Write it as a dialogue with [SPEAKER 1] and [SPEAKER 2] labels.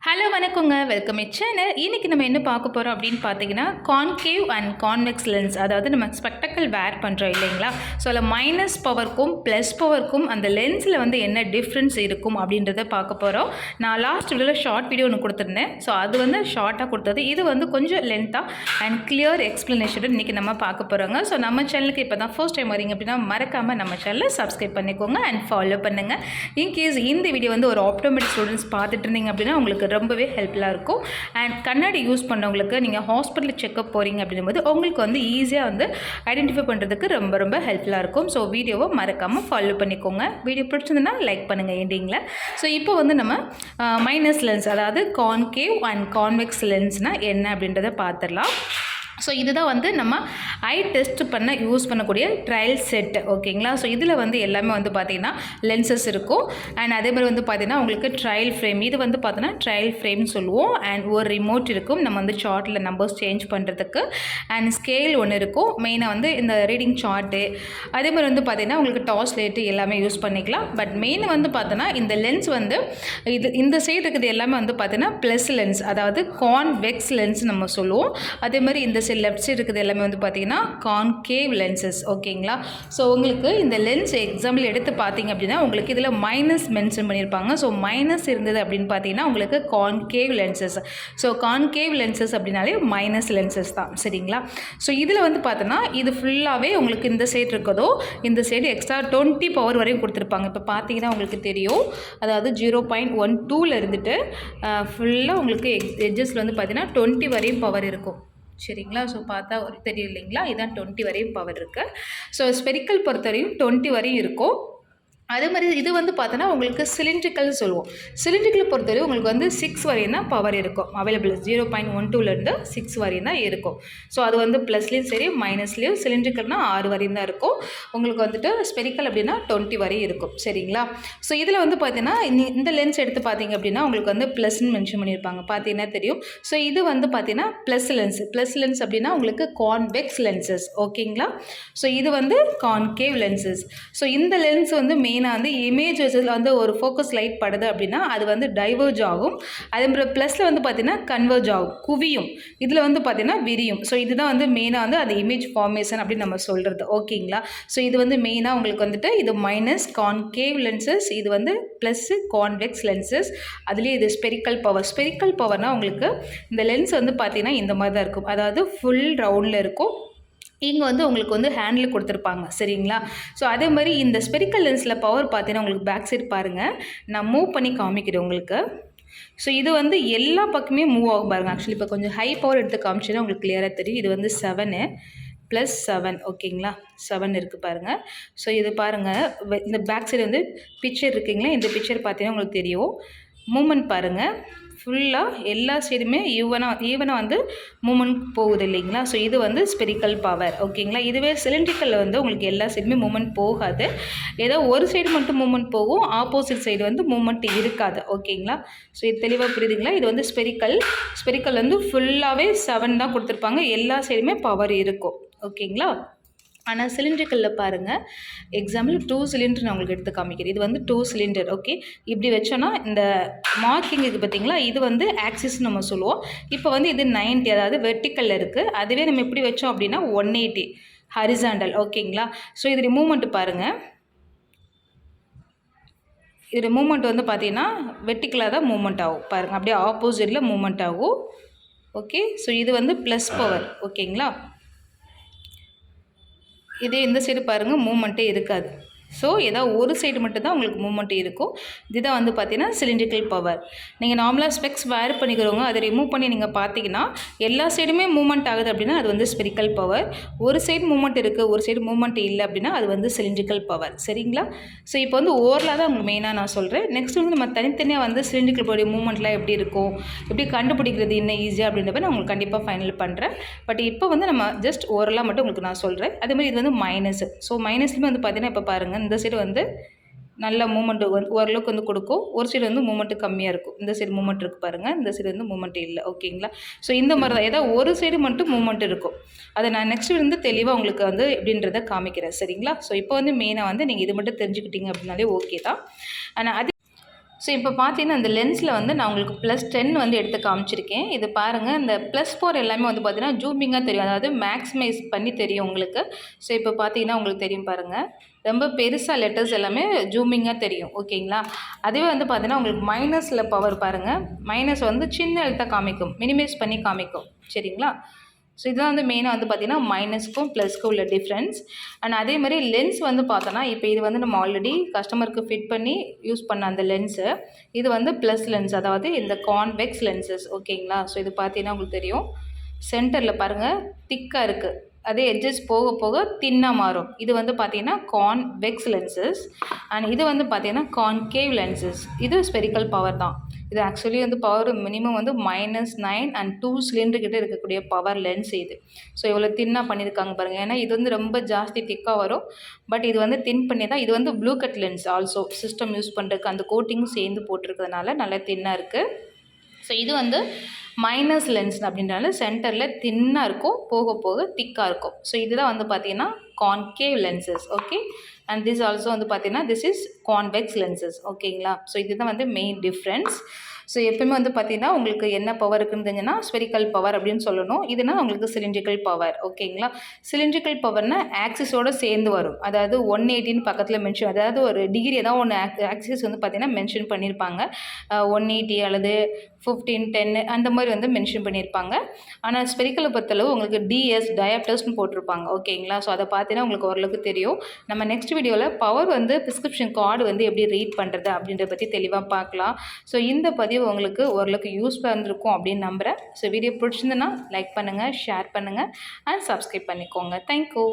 [SPEAKER 1] Hello வணக்கங்க. Welcome my channel. இன்றைக்கி நம்ம என்ன பார்க்க போகிறோம் அப்படின்னு பார்த்தீங்கன்னா, கான்கேவ் அண்ட் கான்வெக்ஸ் லென்ஸ். அதாவது நம்ம ஸ்பெக்டக்கல் வேர் பண்ணுறோம் இல்லைங்களா? ஸோ அதில் மைனஸ் பவருக்கும் ப்ளஸ் பவருக்கும் அந்த லென்ஸில் வந்து என்ன டிஃப்ரென்ஸ் இருக்கும் அப்படின்றத பார்க்க போகிறோம். நான் லாஸ்ட் வீடியோவில் ஷார்ட் வீடியோ ஒன்று கொடுத்துருந்தேன். ஸோ அது வந்து ஷார்ட்டாக கொடுத்தது. இது வந்து கொஞ்சம் லென்த்தாக அண்ட் கிளியர் எக்ஸ்ப்ளனேஷன் இன்றைக்கி நம்ம பார்க்க போகிறோங்க. ஸோ நம்ம சேனலுக்கு இப்போ தான் ஃபர்ஸ்ட் டைம் வரீங்க அப்படின்னா மறக்காமல் நம்ம சேனலை சப்ஸ்கிரைப் பண்ணிக்கோங்க அண்ட் ஃபாலோ பண்ணுங்கள். இன்கேஸ் இந்த வீடியோ வந்து ஒரு ஆப்டோமெட்ரிக் ஸ்டூடெண்ட்ஸ் பார்த்துட்டு இருந்தீங்க அப்படின்னா உங்களுக்கு ரொம்பவே ஹெல்ப்ஃபுல்லாக இருக்கும். அண்ட் கண்ணாடி யூஸ் பண்ணவங்களுக்கு நீங்கள் ஹாஸ்பிட்டலுக்கு செக்அப் போகிறீங்க அப்படிங்கும்போது உங்களுக்கு வந்து ஈஸியாக வந்து ஐடென்டிஃபை பண்ணுறதுக்கு ரொம்ப ஹெல்ப்ஃபுல்லாக இருக்கும். ஸோ வீடியோவை மறக்காமல் ஃபாலோ பண்ணிக்கோங்க. வீடியோ பிடிச்சிருந்ததுன்னா லைக் பண்ணுங்கள் எண்டிங்கில். ஸோ இப்போ வந்து நம்ம மைனஸ் லென்ஸ், அதாவது கான்கேவ் அண்ட் கான்வெக்ஸ் லென்ஸ்னால் என்ன அப்படின்றத பார்த்துடலாம். ஸோ இதுதான் வந்து நம்ம ஐ டெஸ்ட் பண்ண யூஸ் பண்ணக்கூடிய ட்ரையல் செட், ஓகேங்களா? ஸோ இதில் வந்து எல்லாமே வந்து பார்த்திங்கன்னா லென்சஸ் இருக்கும். அண்ட் அதே மாதிரி வந்து பார்த்திங்கன்னா உங்களுக்கு ட்ரையல் ஃப்ரேம், இது வந்து பார்த்தீங்கன்னா ட்ரையல் ஃப்ரேம்னு சொல்லுவோம். அண்ட் ஒரு ரிமோட் இருக்கும் நம்ம வந்து சார்ட்டில் நம்பர்ஸ் சேஞ்ச் பண்ணுறதுக்கு. அண்ட் ஸ்கேல் ஒன்று இருக்கும், மெயினாக வந்து இந்த ரீடிங் சார்ட்டு. அதே மாதிரி வந்து பார்த்திங்கன்னா உங்களுக்கு டார்ச் லைட்டு எல்லாமே யூஸ் பண்ணிக்கலாம். பட் மெயின் வந்து பார்த்தோன்னா இந்த லென்ஸ் வந்து இந்த சைடு இருக்குது எல்லாமே வந்து பார்த்திங்கன்னா ப்ளஸ் லென்ஸ், அதாவது கான்வெக்ஸ் லென்ஸ் நம்ம சொல்லுவோம். அதே மாதிரி இந்த லெஃப்ட் சைடு இருக்குது எல்லாமே வந்து பார்த்தீங்கன்னா கான்கேவ் லென்சஸ், ஓகேங்களா? ஸோ உங்களுக்கு இந்த லென்ஸ் எக்ஸாம்பிள் எடுத்து பார்த்தீங்க அப்படின்னா உங்களுக்கு இதில் மைனஸ் மென்ஷன் பண்ணியிருப்பாங்க. ஸோ மைனஸ் இருந்தது அப்படின்னு பார்த்தீங்கன்னா உங்களுக்கு concave lenses. So concave lenses அப்படின்னாலே மைனஸ் லென்சஸ் தான், சரிங்களா? ஸோ இதில் வந்து பார்த்தோன்னா இது ஃபுல்லாகவே உங்களுக்கு இந்த சைடு இருக்கதோ இந்த சைடு எக்ஸ்ட்ரா 20 பவர் வரையும் கொடுத்துருப்பாங்க. இப்போ பார்த்தீங்கன்னா உங்களுக்கு தெரியும், அதாவது 0.12 இருந்துட்டு ஃபுல்லாக உங்களுக்கு எட்ஜஸில் வந்து பார்த்தீங்கன்னா 20 வரையும் பவர் இருக்கும், சரிங்களா? ஸோ பார்த்தா ஒரு தெரியும் இல்லைங்களா? இதான் 20 வரையும் பவர் இருக்குது. ஸோ ஸ்பெரிக்கல் பொறுத்தவரையும் 20 வரையும் இருக்கும். அதே மாதிரி இது வந்து பார்த்தோன்னா உங்களுக்கு சிலிண்ட்ரிக்கல் சொல்லுவோம். சிலிண்ட்ரிக்கல் பொறுத்தவரை உங்களுக்கு வந்து 6 வரையும் தான் பவர் இருக்கும் அவைலபிள். 0.12லேருந்து 6 வரையும் தான் இருக்கும். ஸோ அது வந்து ப்ளஸ்லேயும் சரி மைனஸ்லேயும். சிலிண்ட்ரிக்கல்னால் 6 வரையும் தான் இருக்கும். உங்களுக்கு வந்துட்டு ஸ்பெரிக்கல் அப்படின்னா 20 வரையும் இருக்கும், சரிங்களா? ஸோ இதில் வந்து பார்த்தீங்கன்னா இந்த லென்ஸ் எடுத்து பார்த்தீங்க அப்படின்னா உங்களுக்கு வந்து ப்ளஸ்ன்னு மென்ஷன் பண்ணியிருப்பாங்க, பார்த்தீங்கன்னா தெரியும். ஸோ இது வந்து பார்த்தீங்கன்னா ப்ளஸ் லென்ஸ் அப்படின்னா உங்களுக்கு கான்வெக்ஸ் லென்சஸ், ஓகேங்களா? ஸோ இது வந்து கான்கேவ் லென்சஸ். ஸோ இந்த லென்ஸ் வந்து வந்து இமேஜஸில் வந்து ஒரு ஃபோக்கஸ் லைட் படுது அப்படின்னா அது வந்து டைவர்ஜ் ஆகும். அதே மாதிரி ப்ளஸில் வந்து பார்த்தீங்கன்னா கன்வர்ஜ் ஆகும், குவியும். இதில் வந்து பார்த்தீங்கன்னா விரியும். ஸோ இதுதான் வந்து மெயினாக வந்து அந்த இமேஜ் ஃபார்மேஷன் அப்படின்னு நம்ம சொல்கிறது, ஓகேங்களா? ஸோ இது வந்து மெயினாக உங்களுக்கு வந்துட்டு இது மைனஸ் கான்கேவ் லென்சஸ், இது வந்து ப்ளஸ்ஸு கான்வெக்ஸ் லென்சஸ். அதுலேயே இது ஸ்பெரிக்கல் பவர்னால் உங்களுக்கு இந்த லென்ஸ் வந்து பார்த்தீங்கன்னா இந்த மாதிரி தான் இருக்கும், அதாவது ஃபுல் ரவுண்டில் இருக்கும். இங்கே வந்து உங்களுக்கு வந்து ஹேண்டில் கொடுத்துருப்பாங்க, சரிங்களா? ஸோ அதே மாதிரி இந்த ஸ்பெரிக்கல் லென்ஸில் பவர் பார்த்தீங்கன்னா உங்களுக்கு பேக் சைடு பாருங்கள், நான் மூவ் பண்ணி காமிக்கிறேன் உங்களுக்கு. ஸோ இது வந்து எல்லா பக்கமே மூவ் ஆகும் பாருங்கள். ஆக்சுவலி இப்போ கொஞ்சம் ஹை பவர் எடுத்து காமிச்சுன்னா உங்களுக்கு கிளியராக தெரியும். இது வந்து 7 + 7, ஓகேங்களா? 7 இருக்குது பாருங்கள். ஸோ இது பாருங்கள், இந்த பேக் சைடு வந்து பிக்சர் இருக்குங்களா? இந்த பிக்சர் பார்த்தீங்கன்னா உங்களுக்கு தெரியும். மூமெண்ட் பாருங்கள், ஃபுல்லாக எல்லா சைடுமே ஈவனாக வந்து மூமெண்ட் போகுது இல்லைங்களா? ஸோ இது வந்து ஸ்பெரிக்கல் பவர், ஓகேங்களா? இதுவே சிலிண்ட்ரிக்கலில் வந்து உங்களுக்கு எல்லா சைடுமே மூமெண்ட் போகாது. ஏதோ ஒரு சைடு மட்டும் மூமெண்ட் போகும், ஆப்போசிட் சைடு வந்து மூமெண்ட் இருக்காது, ஓகேங்களா? ஸோ இது தெளிவாக புரியுதுங்களா? இது வந்து ஸ்பெரிக்கல் வந்து ஃபுல்லாகவே 7 தான் கொடுத்துருப்பாங்க, எல்லா சைடுமே பவர் இருக்கும், ஓகேங்களா? ஆனால் சிலிண்ட்ரிக்கலில் பாருங்கள், எக்ஸாம்பிள் 2 சிலிண்டர் நான் உங்களுக்கு எடுத்து காமிக்கிறேன். இது வந்து 2 சிலிண்டர், ஓகே? இப்படி வச்சோன்னா இந்த மார்க்கிங் இருக்குது பார்த்தீங்களா? இது வந்து ஆக்சிஸ் நம்ம சொல்லுவோம். இப்போ வந்து இது 90, அதாவது வெர்டிக்கலில் இருக்குது. அதுவே நம்ம எப்படி வச்சோம் அப்படின்னா 180 ஹரிசாண்டல், ஓகேங்களா? ஸோ இது மூமெண்ட் பாருங்கள், இது மூமெண்ட் வந்து பார்த்தீங்கன்னா வெர்டிக்கலாக தான் மூமெண்ட் ஆகும் பாருங்கள், அப்படியே ஆப்போசிட்டில் மூமெண்ட் ஆகும், ஓகே? ஸோ இது வந்து ப்ளஸ் பவர், ஓகேங்களா? இதே இந்த சைடு பாருங்கள் மூமெண்ட்டே இருக்காது. ஸோ ஏதாவது ஒரு சைடு மட்டும் தான் உங்களுக்கு மூமெண்ட் இருக்கும். இதுதான் வந்து பார்த்தீங்கன்னா சிலிண்ட்ரிக்கல் பவர். நீங்கள் நார்மலாக ஸ்பெக்ஸ் வேர் பண்ணிக்கிறவங்க அதை ரிமூவ் பண்ணி நீங்கள் பார்த்தீங்கன்னா எல்லா சைடுமே மூமெண்ட் ஆகுது அப்படின்னா அது வந்து ஸ்பெரிக்கல் பவர். ஒரு சைடு மூமெண்ட் இருக்குது, ஒரு சைடு மூமெண்ட் இல்லை அப்படின்னா அது வந்து சிலிண்ட்ரிக்கல் பவர், சரிங்களா? ஸோ இப்போ வந்து ஓவரலாக தான் உங்களுக்கு மெயினாக நான் சொல்கிறேன். நெக்ஸ்ட் வந்து நம்ம தனித்தனியாக வந்து சிலிண்ட்ரிக்கல் பவர் மூமெண்ட்லாம் எப்படி இருக்கும், எப்படி கண்டுபிடிக்கிறது இன்னும் ஈஸியாக அப்படின்றப்ப நான் உங்களுக்கு கண்டிப்பாக ஃபைனல் பண்ணுறேன். பட் இப்போ வந்து நம்ம ஜஸ்ட் ஓவரலாக மட்டும் உங்களுக்கு நான் சொல்கிறேன். அதே மாதிரி இது வந்து மைனஸ். ஸோ மைனஸ்லேயுமே வந்து பார்த்தீங்கன்னா இப்போ பாருங்கள், இந்த சைடு வந்து நல்ல மூமெண்ட் வந்து ஓரளவுக்கு வந்து கொடுக்கும், ஒரு சைடு வந்து மூமெண்ட்டு கம்மியாக இருக்கும். இந்த சைடு மூமெண்ட் இருக்குது பாருங்கள், இந்த சைடு வந்து மூமெண்ட் இல்லை, ஓகேங்களா? ஸோ இந்த மாதிரி தான் ஏதாவது ஒரு சைடு மட்டும் மூமெண்ட் இருக்கும். அதை நான் நெக்ஸ்ட் வந்து தெளிவாக உங்களுக்கு வந்து எப்படின்றத காமிக்கிறேன், சரிங்களா? ஸோ இப்போ வந்து மெயினாக வந்து நீங்கள் இது மட்டும் தெரிஞ்சுக்கிட்டீங்க அப்படின்னாலே ஓகே தான். ஆனால் ஸோ இப்போ பார்த்தீங்கன்னா இந்த லென்ஸில் வந்து நான் உங்களுக்கு +10 வந்து எடுத்து காமிச்சிருக்கேன். இது பாருங்கள், இந்த +4 எல்லாமே வந்து பார்த்தீங்கன்னா ஜூமிங்காக தெரியும், அதாவது மேக்ஸிமைஸ் பண்ணி தெரியும் உங்களுக்கு. ஸோ இப்போ பார்த்தீங்கன்னா உங்களுக்கு தெரியும் பாருங்கள், ரொம்ப பெருசாக லெட்டர்ஸ் எல்லாமே ஜூமிங்காக தெரியும். ஓகேங்களா? அதுவே வந்து பார்த்தீங்கன்னா உங்களுக்கு மைனஸில் பவர் பாருங்கள், மைனஸ் வந்து சின்ன எழுத்தாக காமிக்கும், மினிமைஸ் பண்ணி காமிக்கும். சரிங்களா? ஸோ இதுதான் வந்து மெயினாக வந்து பார்த்தீங்கன்னா மைனஸ்க்கும் ப்ளஸ்க்கும் உள்ள டிஃப்ரென்ஸ். அண்ட் அதே மாதிரி லென்ஸ் வந்து பார்த்தோன்னா, இப்போ இது வந்து நம்ம ஆல்ரெடி கஸ்டமருக்கு ஃபிட் பண்ணி யூஸ் பண்ண அந்த லென்ஸு, இது வந்து ப்ளஸ் லென்ஸ், அதாவது இந்த கான்வெக்ஸ் லென்சஸ். ஓகேங்களா? ஸோ இது பார்த்தீங்கன்னா உங்களுக்கு தெரியும், சென்டரில் பாருங்கள் திக்காக இருக்குது, அதே எட்ஜஸ் போக போக தின்னாக மாறும். இது வந்து பார்த்தீங்கன்னா கான்வெக்ஸ் லென்சஸ். அண்ட் இது வந்து பார்த்தீங்கன்னா கான்கேவ் லென்சஸ். இது ஸ்பெரிக்கல் பவர் தான். இது ஆக்சுவலி வந்து பவர் மினிமம் வந்து -9 அண்ட் 2 சிலிண்டர் கிட்ட இருக்கக்கூடிய பவர் லென்ஸ் இது. ஸோ இவ்வளோ தின்னாக பண்ணியிருக்காங்க பாருங்கள். ஏன்னா இது வந்து ரொம்ப ஜாஸ்தி திக்காக வரும், பட் இது வந்து தின் பண்ணி தான். இது வந்து blue cut lens also, system use பண்ணுறதுக்கு அந்த கோட்டிங்கும் சேர்ந்து போட்டிருக்கிறதுனால நல்லா தின்னாக இருக்குது. ஸோ இது வந்து மைனஸ் லென்ஸ் அப்படின்றனால சென்டரில் தின்னாக இருக்கும், போக போக திக்காக இருக்கும். ஸோ இதுதான் வந்து பார்த்தீங்கன்னா concave lenses. Okay, and this also வந்து பார்த்தீங்கன்னா திஸ் இஸ் கான்வெக்ஸ் லென்சஸ். ஓகேங்களா? ஸோ இதுதான் வந்து மெயின் டிஃப்ரென்ஸ். ஸோ எப்பவுமே வந்து பார்த்தீங்கன்னா உங்களுக்கு என்ன பவர் இருக்குன்னு தெரிஞ்சுன்னா ஸ்பெரிக்கல் பவர் அப்படின்னு சொல்லணும். இதுனா உங்களுக்கு சிலிண்ட்ரிக்கல் பவர். ஓகேங்களா? சிலிண்ட்ரிக்கல் பவர்னால் ஆக்சிஸோடு சேர்ந்து வரும், அதாவது 180ன்னு பக்கத்தில் மென்ஷன், அதாவது ஒரு டிகிரி ஏதாவது ஒன்று ஆக்சிஸ் வந்து பார்த்தீங்கன்னா மென்ஷன் பண்ணியிருப்பாங்க. 180 அல்லது 15, 10 அந்த மாதிரி வந்து மென்ஷன் பண்ணியிருப்பாங்க. ஆனால் ஸ்பெரிக்கலை பொறுத்தளவு உங்களுக்கு டிஎஸ் டயாப்டர்ஸ்னு போட்டிருப்பாங்க. ஓகேங்களா? ஸோ அதை பார்த்தீங்கன்னா உங்களுக்கு ஓரளவுக்கு தெரியும். நம்ம நெக்ஸ்ட் வீடியோவில் பவர் வந்து ப்ரிஸ்கிரிப்ஷன் கார்டு வந்து எப்படி ரீட் பண்ணுறது அப்படின்றத பற்றி தெளிவாக பார்க்கலாம். ஸோ இந்த பதிவு உங்களுக்கு ஓரளவுக்கு யூஸ்ஃபுல்லாக இருந்திருக்கும் அப்படின்னு நம்புகிறேன். ஸோ வீடியோ பிடிச்சிருந்துன்னா லைக் பண்ணுங்கள், ஷேர் பண்ணுங்கள் அண்ட் சப்ஸ்கிரைப் பண்ணிக்கோங்க. தேங்க்யூ.